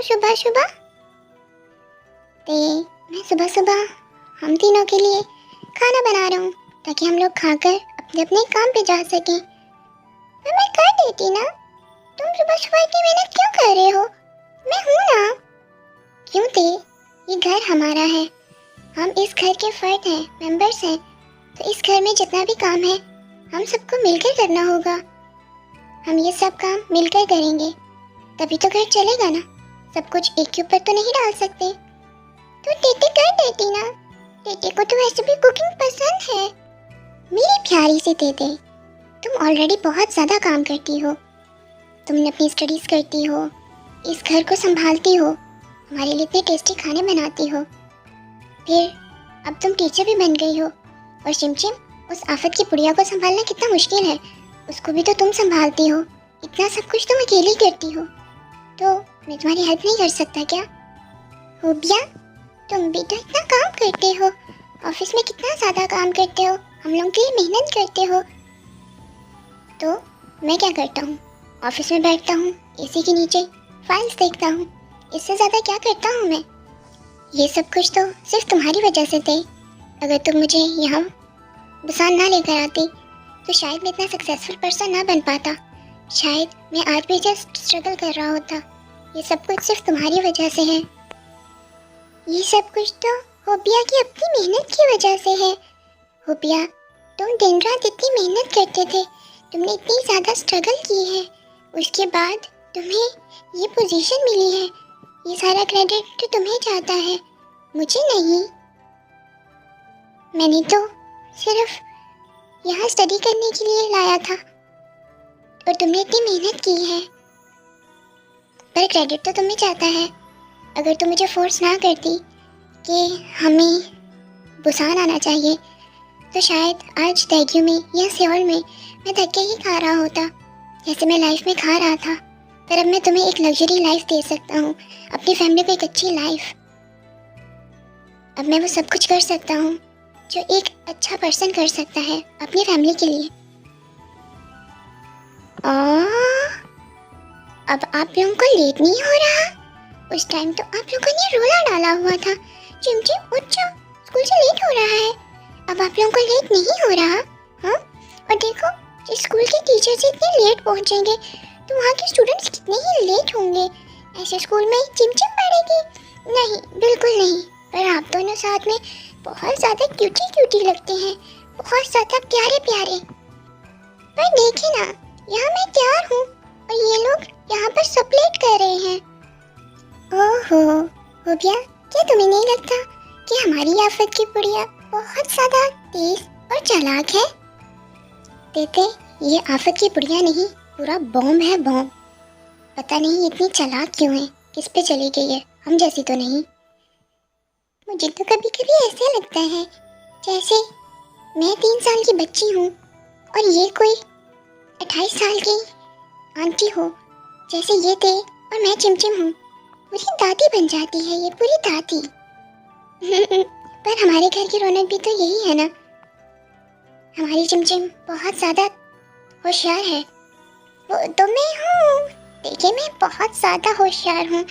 सुबह सुबह? मैं सुबह सुबह हम तीनों के लिए खाना बना रहा हूँ ताकि हम लोग खाकर अपने अपने काम पे जा सकें। पर मैं कर देती ना। तुम सुबह सुबह इतनी मेहनत क्यों कर रहे हो? मैं हूँ ना। क्यों ते? ये घर हमारा है, हम इस घर के फर्द हैं, मेंबर्स हैं। तो इस घर में जितना भी काम है हम सबको मिलकर करना होगा। हम ये सब काम मिलकर करेंगे तभी तो घर चलेगा ना। सब कुछ एक के ऊपर तो नहीं डाल सकते। तो टेटे कर देती ना। टेटे को तो वैसे भी कुकिंग पसंद है। मेरी प्यारी सी टेटे, तुम ऑलरेडी बहुत ज़्यादा काम करती हो। तुमने अपनी स्टडीज़ करती हो, इस घर को संभालती हो, हमारे लिए इतने टेस्टी खाने बनाती हो। फिर अब तुम टीचर भी बन गई हो। और चिमचिम, उस आफत की पुड़िया को संभालना कितना मुश्किल है, उसको भी तो तुम संभालती हो। इतना सब कुछ तुम अकेली करती हो, तो मैं तुम्हारी हेल्प नहीं कर सकता क्या? होबिया, तुम भी तो इतना काम करते हो, ऑफिस में कितना ज़्यादा काम करते हो, हम लोगों के लिए मेहनत करते हो। तो मैं क्या करता हूँ? ऑफिस में बैठता हूँ एसी के नीचे, फाइल्स देखता हूँ। इससे ज़्यादा क्या करता हूँ मैं? ये सब कुछ तो सिर्फ तुम्हारी वजह से थे। अगर तुम मुझे यहाँ बुसान ना लेकर आती तो शायद मैं इतना सक्सेसफुल पर्सन ना बन पाता। शायद मैं आज भी जस्ट स्ट्रगल कर रहा होता। ये सब कुछ सिर्फ तुम्हारी वजह से है। ये सब कुछ तो होबिया की अपनी मेहनत की वजह से है। होबिया, तुम दिन रात इतनी मेहनत करते थे, तुमने इतनी ज़्यादा स्ट्रगल की है, उसके बाद तुम्हें ये पोजीशन मिली है। ये सारा क्रेडिट तो तुम्हें जाता है, मुझे नहीं। मैंने तो सिर्फ यहाँ स्टडी करने के लिए लाया था और तुमने इतनी मेहनत की है, पर क्रेडिट तो तुम्हें जाता है। अगर तुम मुझे फोर्स ना करती कि हमें बुसान आना चाहिए तो शायद आज दैग्यू में या सियोल में मैं धक्के ही खा रहा होता जैसे मैं लाइफ में खा रहा था। पर अब मैं तुम्हें एक लग्जरी लाइफ दे सकता हूँ, अपनी फैमिली को एक अच्छी लाइफ। अब मैं वो सब कुछ कर सकता हूँ जो एक अच्छा पर्सन कर सकता है अपनी फैमिली के लिए। अब आप लोगों को लेट नहीं हो रहा? उस टाइम तो आप लोगों ने रोला डाला हुआ था, चिमचिम उठ जाओ, स्कूल से लेट हो रहा है। अब आप लोगों को लेट नहीं हो रहा? हाँ, और देखो स्कूल के टीचर्स इतने लेट पहुंचेंगे तो वहाँ के स्टूडेंट्स कितने ही लेट होंगे। ऐसे स्कूल में चिमचिम पड़ेगी? नहीं, बिल्कुल नहीं। पर आप दोनों साथ में बहुत ज़्यादा क्यूटी क्यूटी लगते हैं, बहुत ज़्यादा प्यारे प्यारे। पर देखिए ना, यहाँ मैं तैयार हूँ और ये लोग यहाँ पर सब लेट कर रहे हैं। ओहो होबिया, क्या तुम्हें नहीं लगता कि हमारी आफत की पुड़िया बहुत ज़्यादा तेज और चालाक है? देते, ये आफत की पुड़िया नहीं, पूरा बॉम्ब है, बॉम्ब। पता नहीं इतनी चालाक क्यों है, किस पे चली गई है, हम जैसी तो नहीं। मुझे तो कभी कभी ऐसे लगता है जैसे मैं 3 साल की बच्ची हूँ और ये कोई 28 साल की आंटी हो। जैसे ये थे और मैं चिमचिम हूँ, पूरी दादी बन जाती है ये, पूरी दादी। पर हमारे घर की रौनक भी तो यही है ना। हमारी चिमचिम बहुत ज़्यादा होशियार है। वो तो मैं हूँ, देखिए मैं बहुत ज़्यादा होशियार हूँ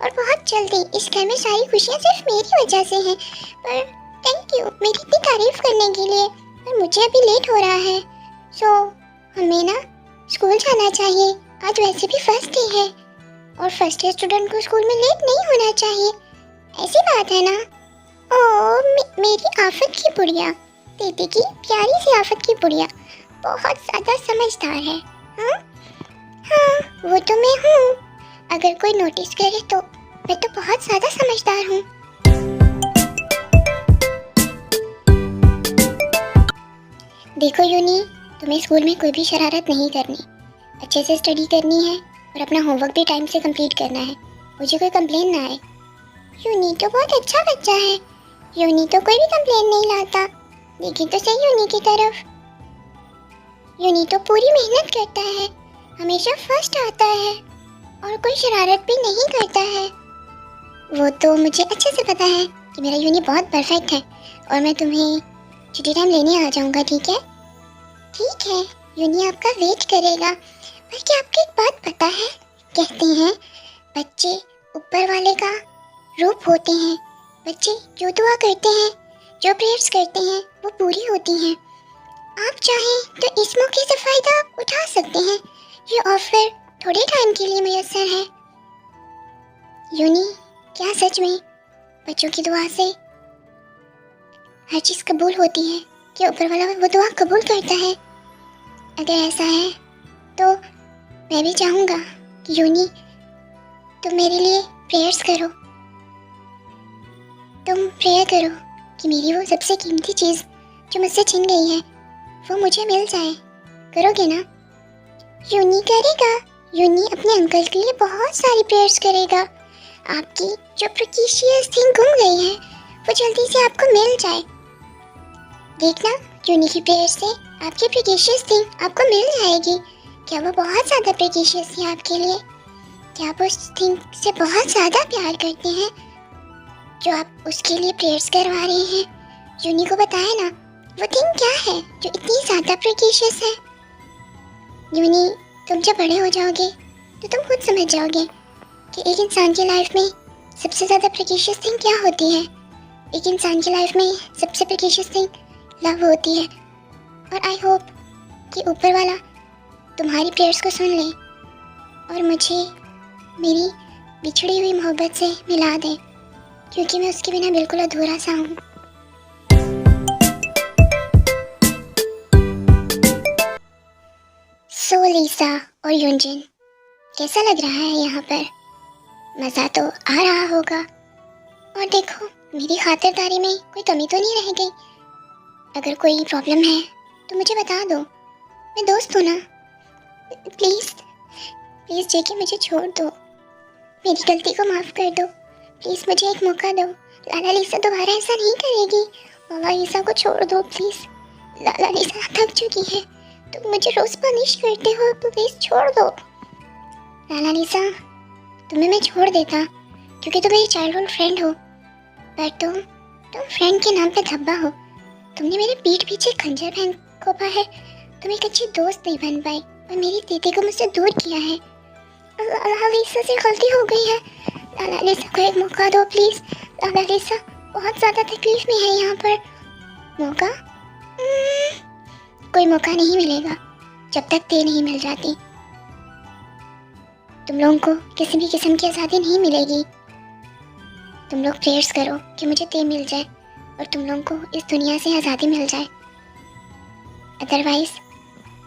और बहुत जल्दी इस घर में सारी खुशियाँ सिर्फ मेरी वजह से हैं। पर थैंक यू मेरी इतनी तारीफ करने के लिए। पर मुझे अभी लेट हो रहा है, सो हमें ना स्कूल जाना चाहिए। आज वैसे भी फर्स्ट डे है और फर्स्ट ईयर स्टूडेंट को स्कूल में लेट नहीं होना चाहिए, ऐसी बात है ना। मेरी आफत की पुड़िया, दीदी की प्यारी सी आफत की पुड़िया बहुत ज़्यादा समझदार है। हाँ हाँ, वो तो मैं हूँ। अगर कोई नोटिस करे तो मैं तो बहुत ज़्यादा समझदार हूँ। देखो यूनी, तुम्हें स्कूल में कोई भी शरारत नहीं करनी, अच्छे से स्टडी करनी है और अपना होमवर्क भी टाइम से कंप्लीट करना है। मुझे कोई कंप्लेन ना आए। यूनी तो बहुत अच्छा बच्चा है, यूनी तो कोई भी कंप्लेन नहीं लाता। देखिए तो सही यूनी की तरफ, यूनी तो पूरी मेहनत करता है, हमेशा फर्स्ट आता है और कोई शरारत भी नहीं करता है। वो तो मुझे अच्छे से पता है कि मेरा यूनी बहुत परफेक्ट है और मैं तुम्हें छुट्टी टाइम लेने आ जाऊंगा, ठीक है? ठीक है, यूनी आपका वेट करेगा। पर क्या आपको एक बात पता है? कहते हैं बच्चे ऊपर वाले का रूप होते हैं। बच्चे जो दुआ करते हैं, जो प्रेयर्स करते हैं, वो पूरी होती हैं। आप चाहें तो इस मौके से फ़ायदा उठा सकते हैं। ये ऑफर थोड़े टाइम के लिए मुयस्सर है। यूनी, क्या सच में बच्चों की दुआ से हर चीज़ कबूल होती है? क्या ऊपर वाला वो दुआ कबूल करता है? अगर ऐसा है तो मैं भी चाहूँगा कि यूनी तुम मेरे लिए प्रेयर्स करो। तुम प्रेयर करो कि मेरी वो सबसे कीमती चीज़ जो मुझसे छिन गई है वो मुझे मिल जाए। करोगे ना? यूनी करेगा। यूनी अपने अंकल के लिए बहुत सारी प्रेयर्स करेगा। आपकी जो प्रीशियस थिंग गुम गई है वो जल्दी से आपको मिल जाए। देखना, यूनी की प्रेयर से आपकी प्रीशियस थिंग आपको मिल जाएगी। क्या वो बहुत ज़्यादा प्रीशियस है आपके लिए? क्या आप उस थिंग से बहुत ज़्यादा प्यार करते हैं जो आप उसके लिए प्रेयर्स करवा रहे हैं? यूनी को बताए ना वो थिंग क्या है जो इतनी ज़्यादा प्रीशियस है। यूनी, तुम जब बड़े हो जाओगे तो तुम खुद समझ जाओगे कि एक इंसान की लाइफ में सबसे ज़्यादा प्रीशियस थिंग क्या होती है। एक इंसान की लाइफ में सबसे प्रीशियस थिंग लव होती है। और आई होप कि ऊपर वाला तुम्हारी प्रेयर्स को सुन ले और मुझे मेरी बिछड़ी हुई मोहब्बत से मिला दे, क्योंकि मैं उसके बिना बिल्कुल अधूरा सा हूँ। सो लीसा और यूनजिन, कैसा लग रहा है यहाँ पर? मज़ा तो आ रहा होगा। और देखो, मेरी खातिरदारी में कोई कमी तो नहीं रह गई। अगर कोई प्रॉब्लम है तो मुझे बता दो, मैं दोस्त हूँ ना। प्लीज़ प्लीज़ जेके, मुझे छोड़ दो। मेरी गलती को माफ़ कर दो। प्लीज़ मुझे एक मौका दो। लाला लीसा दोबारा ऐसा नहीं करेगी। लाला लीसा को छोड़ दो प्लीज़। लाला लीसा थक चुकी है, तुम मुझे रोज़ पनिश करते हो, प्लीज़ छोड़ दो। लाला लीसा, तुम्हें मैं छोड़ देता क्योंकि तुम मेरी चाइल्डहुड फ्रेंड हो, पर तुम फ्रेंड के नाम पे धब्बा हो। तुमने मेरे पीठ पीछे खंजर घोंपा है। तुम एक अच्छी दोस्त नहीं बन पाई और मेरी दीदी को मुझसे दूर किया है। लाला लीसा से गलती हो गई है। लाला लीसा को एक मौका दो प्लीज़। लाला लीसा बहुत ज़्यादा तकलीफ में है यहाँ पर। मौका? कोई मौका नहीं मिलेगा जब तक ते नहीं मिल जाती। तुम लोगों को किसी भी किस्म की आज़ादी नहीं मिलेगी। तुम लोग प्रेयर्स करो कि मुझे ते मिल जाए और तुम लोगों को इस दुनिया से आज़ादी मिल जाए। अदरवाइज़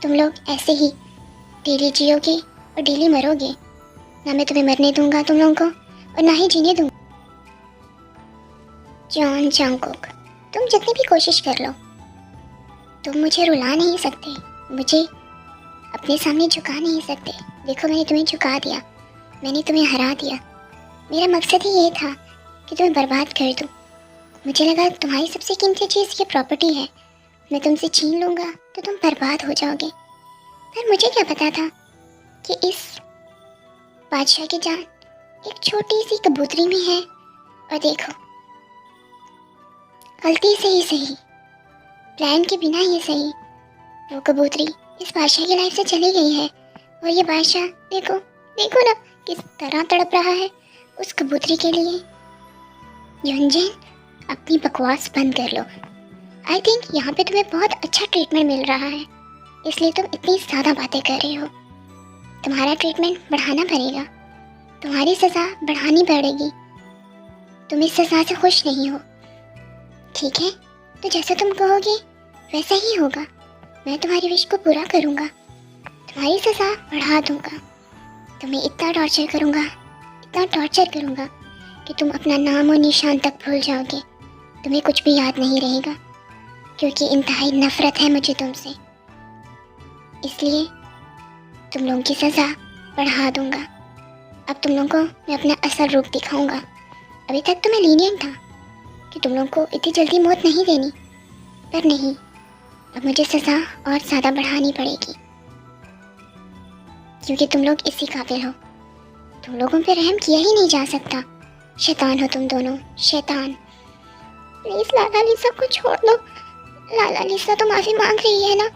तुम लोग ऐसे ही डेली जियोगे और डेली मरोगे। ना मैं तुम्हें मरने दूंगा तुम लोगों को, और ना ही जीने दूंगा। जॉन जंगकुक, तुम जितनी भी कोशिश कर लो, तुम मुझे रुला नहीं सकते, मुझे अपने सामने झुका नहीं सकते। देखो, मैंने तुम्हें झुका दिया, मैंने तुम्हें हरा दिया। मेरा मकसद ही ये था कि तुम्हें बर्बाद कर दूँ। मुझे लगा तुम्हारी सबसे कीमती चीज़ ये प्रॉपर्टी है, मैं तुमसे छीन लूँगा तो तुम बर्बाद हो जाओगे। पर मुझे क्या पता था कि इस बादशाह की जान एक छोटी सी कबूतरी में है। और देखो, गलती से ही सही, प्लान के बिना ही सही, वो कबूतरी इस बादशाह की लाइफ से चली गई है। और ये बादशाह देखो देखो ना किस तरह तड़प रहा है उस कबूतरी के लिए। यूनजिन, अपनी बकवास बंद कर लो। आई थिंक यहाँ पे तुम्हें बहुत अच्छा ट्रीटमेंट मिल रहा है, इसलिए तुम इतनी ज़्यादा बातें कर रहे हो। तुम्हारा ट्रीटमेंट बढ़ाना पड़ेगा, तुम्हारी सज़ा बढ़ानी पड़ेगी। तुम इस सज़ा से खुश नहीं हो, ठीक है? तो जैसा तुम कहोगे वैसा ही होगा। मैं तुम्हारी विश को पूरा करूँगा, तुम्हारी सज़ा बढ़ा दूँगा। तुम्हें इतना टॉर्चर करूँगा, इतना टॉर्चर करूँगा कि तुम अपना नाम और निशान तक भूल जाओगे। तुम्हें कुछ भी याद नहीं रहेगा, क्योंकि इंतहाई नफ़रत है मुझे तुमसे। इसलिए तुम लोगों की सज़ा बढ़ा दूँगा। अब तुम लोगों को मैं अपना असल रूप दिखाऊँगा। अभी तक तो मैं लीनियंट था कि तुम लोगों को इतनी जल्दी मौत नहीं देनी, पर नहीं, अब मुझे सज़ा और ज़्यादा बढ़ानी पड़ेगी, क्योंकि तुम लोग इसी काबिल हो। तुम लोगों पे रहम किया ही नहीं जा सकता। शैतान हो तुम दोनों, शैतान। प्लीज़ लाला लीसा को छोड़ दो। लाला लीसा तो माफ़ी मांग रही है ना,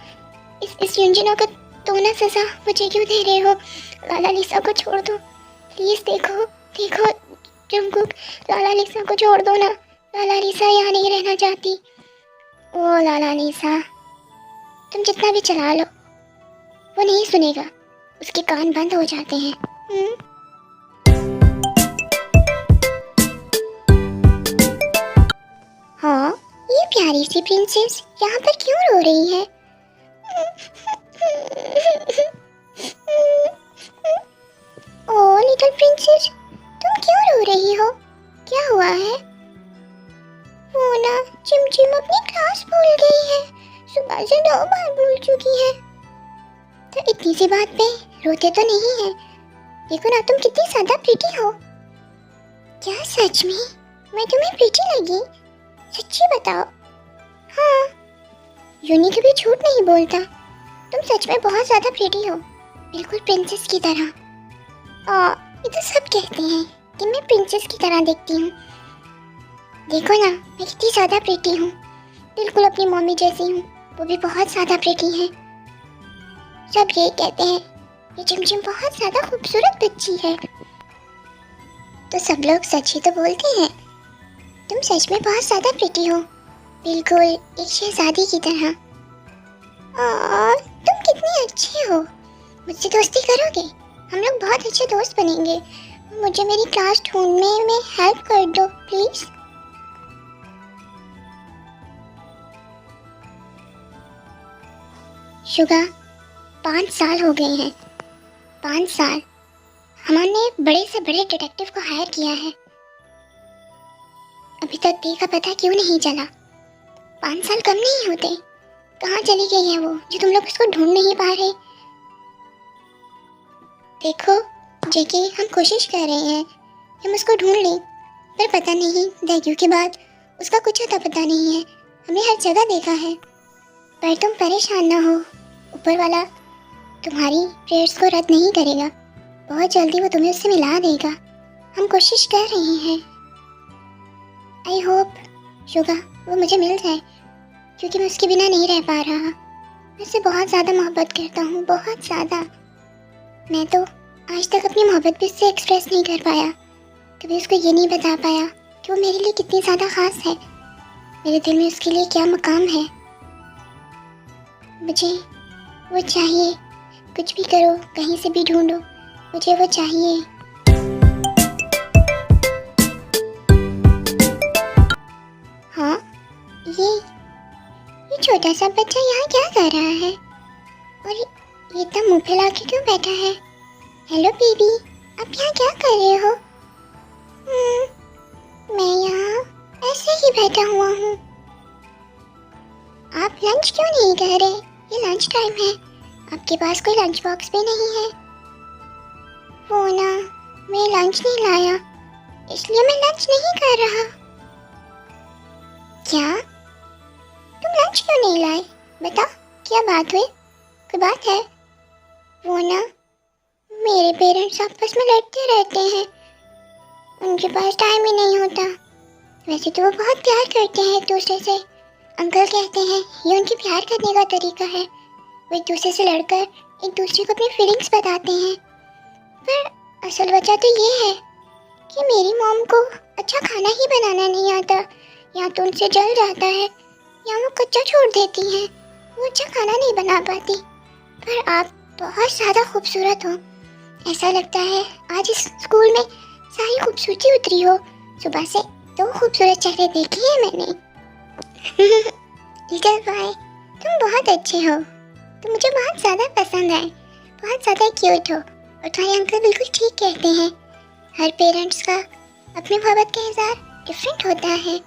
इस यूनजिन को तो ना सज़ा मुझे क्यों दे रहे हो? लाला लीसा को छोड़ दो प्लीज़। देखो देखो जंगकुक, लाला लिसा को छोड़ दो ना, लाला लिसा यहाँ नहीं रहना चाहती। ओ लाला लिसा, तुम जितना भी चला लो वो नहीं सुनेगा, उसके कान बंद हो जाते हैं। हाँ, ये प्यारी सी प्रिंसेस यहाँ पर क्यों रो रही है? ओ लिटिल प्रिंसेस, तुम क्यों रो रही हो? क्या हुआ है? वो ना चिमचिम अपनी क्लास भूल गई है, सुबह से 2 बार भूल चुकी है। तो इतनी सी बात पे रोते तो नहीं है। देखो ना तुम कितनी ज्यादा प्रीटी हो। क्या सच में मैं तुम्हें प्रीटी लगी? सच्ची बताओ। हाँ, यूनी कभी झूठ नहीं बोलता। तुम सच में बहुत ज्यादा प्रीटी हो, बिल्कुल प्रिंसेस की तरह। ये तो सब कहते हैं कि मैं प्रिंसेस की तरह दिखती हूँ। देखो ना मैं कितनी ज़्यादा प्रीटी हूँ, बिल्कुल अपनी मम्मी जैसी हूँ, वो भी बहुत ज़्यादा प्रीटी है। सब यही कहते हैं ये चिमचिम बहुत ज़्यादा खूबसूरत बच्ची है। तो सब लोग सच ही तो बोलते हैं। तुम सच में बहुत ज़्यादा प्रीटी हो, बिल्कुल एक शहजादी की तरह। तुम कितनी अच्छी हो, मुझसे दोस्ती करोगे? हम लोग बहुत अच्छे दोस्त बनेंगे। मुझे मेरी क्लास ढूंढने में हेल्प कर दो प्लीज। शुगा, 5 साल हो गए हैं। 5 साल हमने बड़े से बड़े डिटेक्टिव को हायर किया है, अभी तक दी का पता क्यों नहीं चला? 5 साल कम नहीं होते। कहाँ चली गई है वो जो तुम लोग उसको ढूंढ नहीं पा रहे? देखो जेके, हम कोशिश कर रहे हैं कि हम उसको ढूंढ लें, पर पता नहीं डेग्यू के बाद उसका कुछ अता पता नहीं है। हमने हर जगह देखा है, पर तुम परेशान ना हो, ऊपर वाला तुम्हारी प्रेयर्स को रद्द नहीं करेगा। बहुत जल्दी वो तुम्हें उससे मिला देगा। हम कोशिश कर रहे हैं। आई होप शुगा वो मुझे मिल जाए, क्योंकि मैं उसके बिना नहीं रह पा रहा। मैं उससे बहुत ज़्यादा मोहब्बत करता हूँ, बहुत ज़्यादा। मैं तो आज तक अपनी मोहब्बत भी उससे एक्सप्रेस नहीं कर पाया, कभी उसको ये नहीं बता पाया कि वो मेरे लिए कितनी ज़्यादा ख़ास है, मेरे दिल में उसके लिए क्या मकाम है। मुझे वो चाहिए, कुछ भी करो, कहीं से भी ढूंढो, मुझे वो चाहिए। हाँ, ये छोटा सा बच्चा यहाँ क्या कर रहा है? और ये तो मुंह फैला के क्यों बैठा है? हेलो बेबी, आप यहाँ क्या कर रहे हो? मैं यहाँ ऐसे ही बैठा हुआ हूँ। आप लंच क्यों नहीं कर रहे? ये लंच टाइम है, आपके पास कोई लंच बॉक्स भी नहीं है। वो ना, मैं लंच नहीं लाया, इसलिए मैं लंच नहीं कर रहा। क्या? तुम लंच क्यों नहीं लाए? बता, क्या बात हुई? कोई बात है? वो ना, मेरे पेरेंट्स आपस में लड़ते रहते हैं, उनके पास टाइम ही नहीं होता। वैसे तो वो बहुत प्यार करते हैं एक दूसरे से, अंकल कहते हैं ये उनके प्यार करने का तरीका है। वो एक दूसरे से लड़कर एक दूसरे को अपनी फीलिंग्स बताते हैं। पर असल वजह तो ये है कि मेरी मॉम को अच्छा खाना ही बनाना नहीं आता, या तो उनसे जल जाता है या वो कच्चा छोड़ देती हैं, वो अच्छा खाना नहीं बना पाती। पर आप बहुत ज़्यादा खूबसूरत हो, ऐसा लगता है आज इस स्कूल में सारी खूबसूरती उतरी हो। सुबह से 2 खूबसूरत चेहरे देखे हैं मैंने। लिटिल बॉय, तुम बहुत अच्छे हो, तुम मुझे बहुत ज़्यादा पसंद आए, बहुत ज़्यादा क्यूट हो। और तुम्हारे अंकल बिल्कुल ठीक कहते हैं, हर पेरेंट्स का अपनी मोहब्बत का इज़हार डिफरेंट होता है।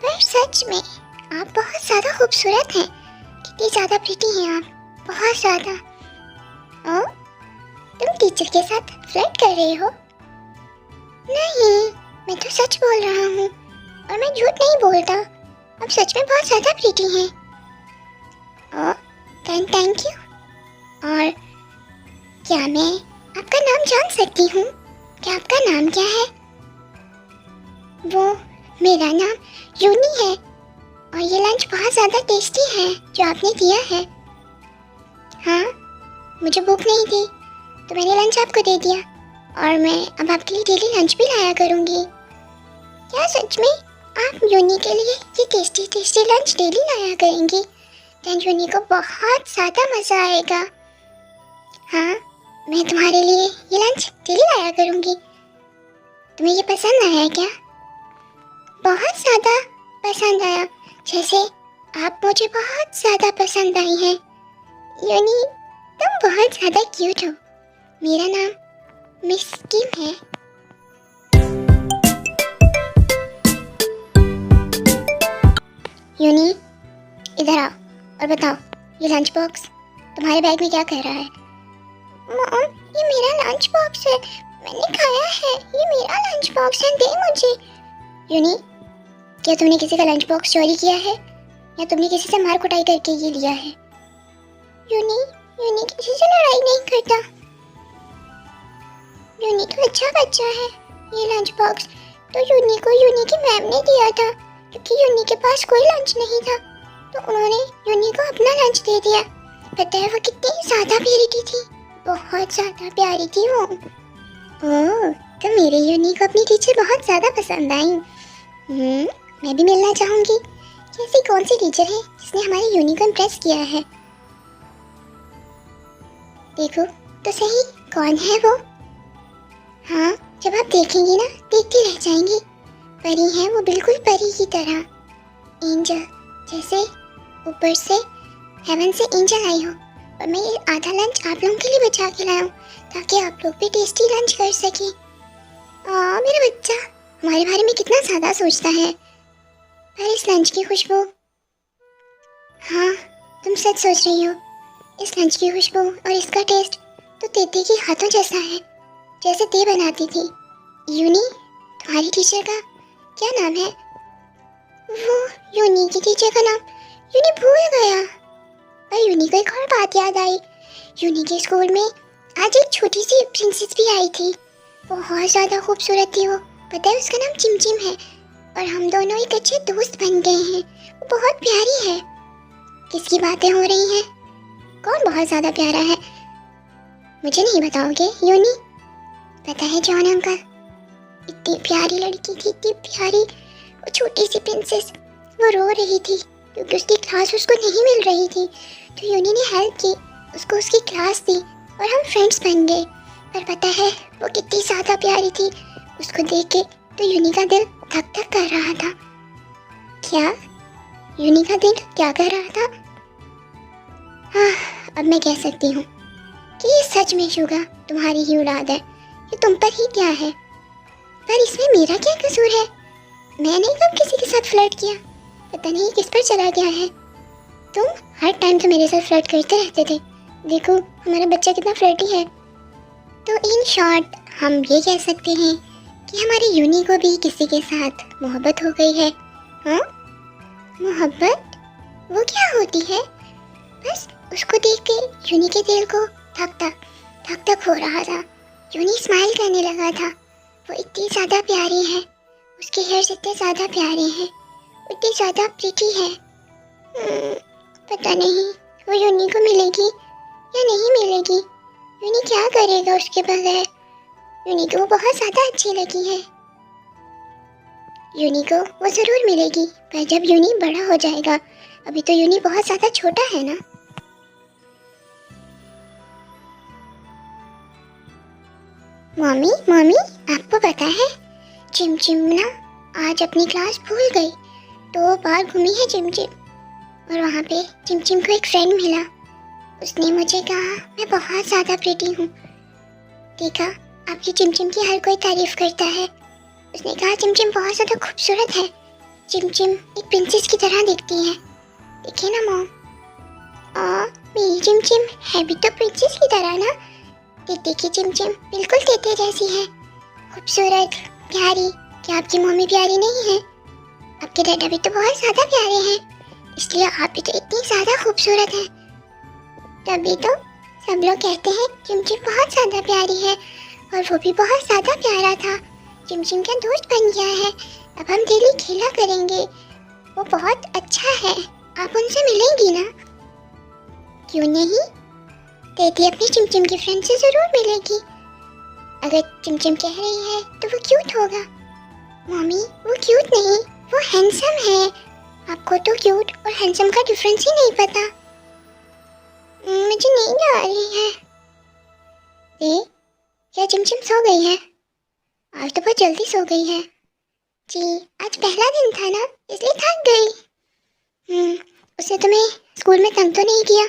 पर सच में आप बहुत ज़्यादा खूबसूरत हैं, कितनी ज़्यादा प्रीटी हैं आप, बहुत ज़्यादा। और तुम टीचर के साथ फ्लर्ट कर रहे हो? नहीं, मैं तो सच बोल रहा हूँ और मैं झूठ नहीं बोलता। आप सच में बहुत ज़्यादा प्रीटी हैं। Thank you. और क्या मैं आपका नाम जान सकती हूँ? क्या आपका नाम क्या है? वो मेरा नाम यूनी है, और ये लंच बहुत ज़्यादा टेस्टी है जो आपने दिया है। हाँ, मुझे भूख नहीं थी तो मैंने लंच आपको दे दिया। और मैं अब आपके लिए डेली लंच भी लाया करूँगी। क्या सच में आप यूनी के लिए ये टेस्टी टेस्टी लंच डेली लाया करेंगी? देन यूनी को बहुत ज़्यादा मज़ा आएगा। हाँ, मैं तुम्हारे लिए ये लंच डेली लाया करूँगी। तुम्हें ये पसंद आया क्या? बहुत ज़्यादा पसंद आया, जैसे आप मुझे बहुत ज़्यादा पसंद आई हैं। यूनी, तुम बहुत ज़्यादा क्यूट हो। मेरा नाम मिस किम है। यूनी, इधर आओ और बताओ, ये लंच बॉक्स तुम्हारे बैग में क्या कर रहा है? मॉम, ये मेरा लंच बॉक्स है, मैंने खाया है, ये मेरा लंच बॉक्स है, दे मुझे। यूनी, क्या तुमने किसी का लंच बॉक्स चोरी किया है या तुमने किसी से मार कुटाई करके ये लिया है? यूनी, यूनी किसी से लड़ाई नहीं करता। यूनी तो अच्छा बच्चा है। ये लंच बॉक्स तो यूनी को यूनी की मैम ने दिया था, क्योंकि यूनी के पास कोई लंच नहीं था, तो उन्होंने यूनी को अपना लंच दे दिया। पता है वो कितनी ज़्यादा प्यारी थी, बहुत ज़्यादा प्यारी थी वो। ओह, तो मेरे यूनी को अपनी टीचर बहुत ज़्यादा पसंद आई। मैं भी मिलना चाहूँगी कि ऐसी कौन सी टीचर है जिसने हमारी यूनी को इम्प्रेस किया है। देखो तो सही, कौन है वो? हाँ, जब आप देखेंगी ना, देखते रह जाएंगी। परी है वो, बिल्कुल परी की तरह। एंजल, जैसे ऊपर से हेवन से एंजल आई हो। और मैं ये आधा लंच आप लोगों के लिए बचा के लाया हूँ, ताकि आप लोग भी टेस्टी लंच कर सकें। मेरा बच्चा हमारे बारे में कितना ज़्यादा सोचता है। पर इस लंच की खुशबू, हाँ तुम सच सोच रही हो, इस लंच की खुशबू और इसका टेस्ट तो दीदी के हाथों जैसा है, जैसे दी बनाती थी। यूनी, तुम्हारी टीचर का क्या नाम है? वो यूनी की टीचर का नाम यूनी भूल गया। पर यूनी को एक और बात याद आई। यूनी के स्कूल में आज एक छोटी सी प्रिंसेस भी आई थी, बहुत ज़्यादा खूबसूरत थी वो। पता है उसका नाम चिमचिम है, और हम दोनों एक अच्छे दोस्त बन गए हैं। वो बहुत प्यारी है। किसकी बातें हो रही हैं? कौन बहुत ज़्यादा प्यारा है? मुझे नहीं बताओगे यूनी? पता है जॉन अंकल, इतनी प्यारी लड़की थी, इतनी प्यारी, वो छोटी सी प्रिंसेस, वो रो रही थी क्योंकि उसकी क्लास उसको नहीं मिल रही थी। तो यूनी ने हेल्प की, उसको उसकी क्लास दी और हम फ्रेंड्स बन गए। पर पता है वो कितनी ज़्यादा प्यारी थी, उसको देख के तो यूनी का दिल धक धक कर रहा था। क्या? यूनी का दिल क्या कर रहा था? हाँ, अब मैं कह सकती हूँ कि ये सच में शुगा तुम्हारी ही औलाद है, ये तुम पर ही क्या है। पर इसमें मेरा क्या कसूर है? मैंने कब किसी के साथ फ्लर्ट किया? पता नहीं किस पर चला गया है। तुम हर टाइम तो मेरे साथ फ्लर्ट करते रहते थे, देखो हमारा बच्चा कितना फ्लर्टी है। तो इन शॉर्ट हम ये कह सकते हैं कि हमारी यूनी को भी किसी के साथ मोहब्बत हो गई है। हाँ, मोहब्बत वो क्या होती है? बस उसको देख के यूनी के दिल को धक धक हो रहा था। यूनी स्माइल करने लगा था। वो इतनी ज़्यादा प्यारी है, उसके हेयर्स इतने ज़्यादा प्यारे हैं, इतनी ज़्यादा प्रीटी है। पता नहीं वो यूनी को मिलेगी या नहीं मिलेगी। यूनी क्या करेगा उसके बगैर? यूनी को वो बहुत ज़्यादा अच्छी लगी है। यूनी को वो ज़रूर मिलेगी, पर जब यूनी बड़ा हो जाएगा। अभी तो यूनी बहुत ज़्यादा छोटा है ना। मम्मी मम्मी, आपको पता है चिमचिम ना आज अपनी क्लास भूल गई। 2 बार घूमी है चिमचिम, और वहाँ पे चिमचिम को एक फ्रेंड मिला। उसने मुझे कहा मैं बहुत ज़्यादा प्रीटी हूँ। देखा, आपकी चिमचिम की हर कोई तारीफ़ करता है। उसने कहा चिमचिम बहुत ज़्यादा खूबसूरत है, चिमचिम एक प्रिंसेस की तरह दिखती है। देखिए ना मॉम, मेरी चिमचिम है भी तो प्रिंसेस की तरह ना। देखिए चिमचिम बिल्कुल तेते जैसी है, खूबसूरत, प्यारी। क्या आपकी मम्मी प्यारी नहीं है? आपके डैडा भी तो बहुत ज़्यादा प्यारे हैं, इसलिए आप भी तो इतनी ज़्यादा खूबसूरत हैं। तभी तो सब लोग कहते हैं चिमचिम बहुत ज़्यादा प्यारी है, और वो भी बहुत ज़्यादा प्यारा था। चिमचिम का दोस्त बन गया है, अब हम डेली खेला करेंगे। वो बहुत अच्छा है, आप उनसे मिलेंगी ना? क्यों नहीं, तेती अपनी चिमचिम की फ्रेंड से ज़रूर मिलेगी। अगर चिमचिम कह रही है तो वो क्यूट होगा। मम्मी वो क्यूट नहीं, वो हैंडसम है। आपको तो क्यूट और हैंडसम का डिफरेंस ही नहीं पता। मुझे नींद आ रही है। क्या चिमचिम सो गई है? आज तो बहुत जल्दी सो गई है। जी, आज पहला दिन था ना, इसलिए थक गई। उसने तुम्हें स्कूल में तंग तो नहीं किया?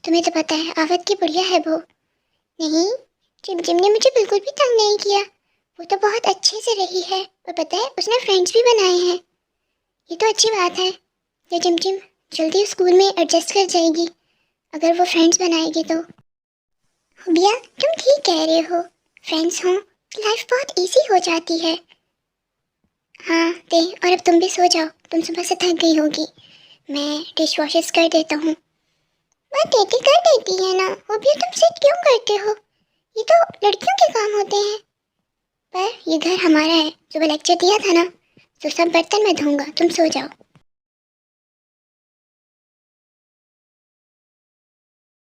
तुम्हें तो पता है आफत की बुढ़िया है वो। नहीं, चिमचिम ने मुझे बिल्कुल भी तंग नहीं किया। वो तो बहुत अच्छे से रही है और पता है उसने फ्रेंड्स भी बनाए हैं। ये तो अच्छी बात है। ये चिमचिम जल्दी स्कूल में एडजस्ट कर जाएगी अगर वो फ्रेंड्स बनाएगी तो। भैया तुम ठीक कह रहे हो, फ्रेंड्स हों लाइफ बहुत इजी हो जाती है। हाँ दे, और अब तुम भी सो जाओ, तुम सुबह से थक गई होगी। मैं डिश वॉशेस कर देता हूँ। बात बेटी कर देती है ना, वो भी तुम सिट क्यों करते हो? ये तो लड़कियों के काम होते हैं। पर ये घर हमारा है, सुबह लेक्चर दिया था ना, तो सब बर्तन मैं धोऊंगा, तुम सो जाओ।